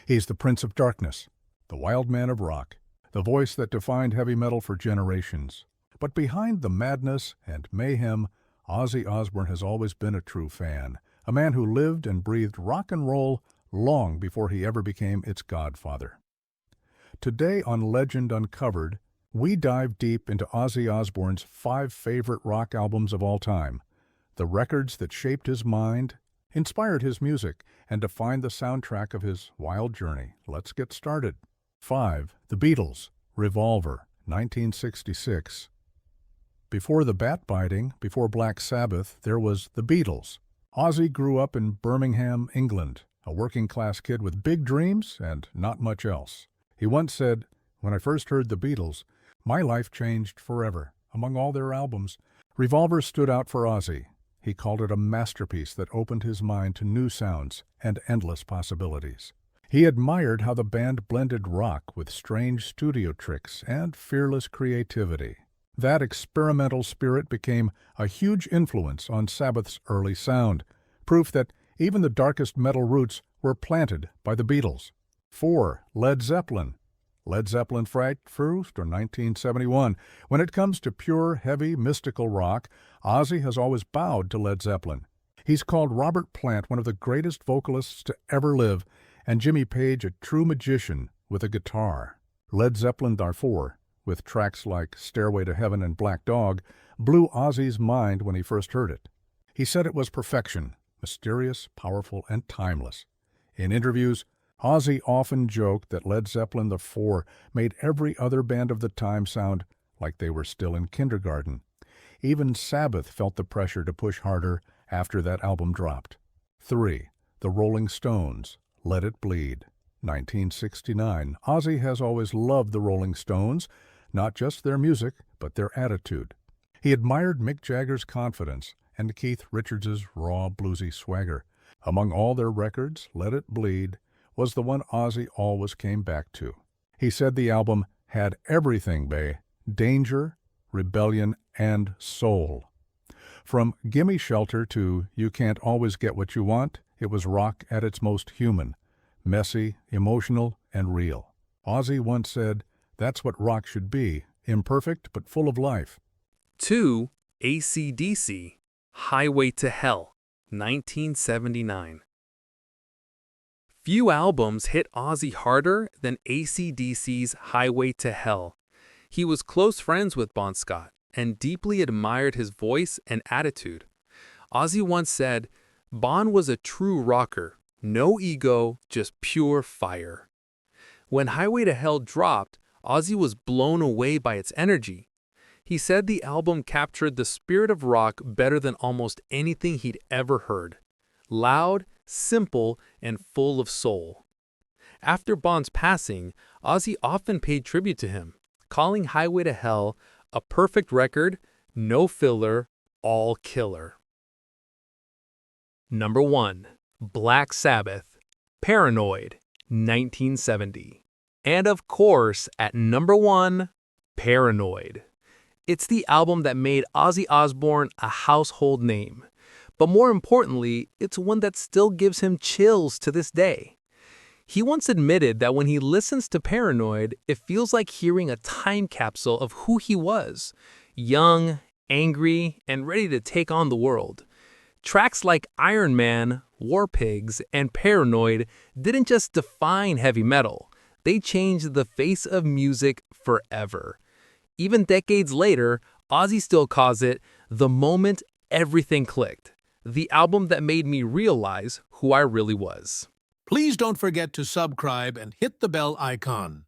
He's the Prince of Darkness, the Wild Man of Rock, the voice that defined heavy metal for generations. But behind the madness and mayhem, Ozzy Osbourne has always been a true fan, a man who lived and breathed rock and roll long before he ever became its godfather. Today on Legend Uncovered, we dive deep into Ozzy Osbourne's 5 favorite rock albums of all time, the records that shaped his mind, inspired his music, and defined the soundtrack of his wild journey. Let's get started. 5. The Beatles, Revolver, 1966. Before the bat-biting, before Black Sabbath, there was the Beatles. Ozzy grew up in Birmingham, England, a working-class kid with big dreams and not much else. He once said, "When I first heard the Beatles, my life changed forever." Among all their albums, Revolver stood out for Ozzy. He called it a masterpiece that opened his mind to new sounds and endless possibilities. He admired how the band blended rock with strange studio tricks and fearless creativity. That experimental spirit became a huge influence on Sabbath's early sound, proof that even the darkest metal roots were planted by the Beatles. 4. Led Zeppelin. Led Zeppelin first, or 1971. When it comes to pure, heavy, mystical rock, Ozzy has always bowed to Led Zeppelin. He's called Robert Plant one of the greatest vocalists to ever live, and Jimmy Page a true magician with a guitar. Led Zeppelin, therefore, with tracks like Stairway to Heaven and Black Dog, blew Ozzy's mind when he first heard it. He said it was perfection, mysterious, powerful, and timeless. In interviews, Ozzy often joked that Led Zeppelin IV made every other band of the time sound like they were still in kindergarten. Even Sabbath felt the pressure to push harder after that album dropped. 3. The Rolling Stones, Let It Bleed, 1969. Ozzy has always loved the Rolling Stones, not just their music, but their attitude. He admired Mick Jagger's confidence and Keith Richards' raw, bluesy swagger. Among all their records, Let It Bleed was the one Ozzy always came back to. He said the album had everything, bae: danger, rebellion, and soul. From Gimme Shelter to You Can't Always Get What You Want, it was rock at its most human, messy, emotional, and real. Ozzy once said, "That's what rock should be, imperfect but full of life." 2. AC/DC, Highway to Hell, 1979. Few albums hit Ozzy harder than AC/DC's Highway to Hell. He was close friends with Bon Scott and deeply admired his voice and attitude. Ozzy once said, "Bon was a true rocker, no ego, just pure fire." When Highway to Hell dropped, Ozzy was blown away by its energy. He said the album captured the spirit of rock better than almost anything he'd ever heard. Loud, simple, and full of soul. After Bon's passing, Ozzy often paid tribute to him, calling Highway to Hell a perfect record, no filler, all killer. Number 1. Black Sabbath, Paranoid, 1970. And of course, at number 1, Paranoid. It's the album that made Ozzy Osbourne a household name. But more importantly, it's one that still gives him chills to this day. He once admitted that when he listens to Paranoid, it feels like hearing a time capsule of who he was, young, angry, and ready to take on the world. Tracks like Iron Man, War Pigs, and Paranoid didn't just define heavy metal, they changed the face of music forever. Even decades later, Ozzy still calls it the moment everything clicked. The album that made me realize who I really was. Please don't forget to subscribe and hit the bell icon.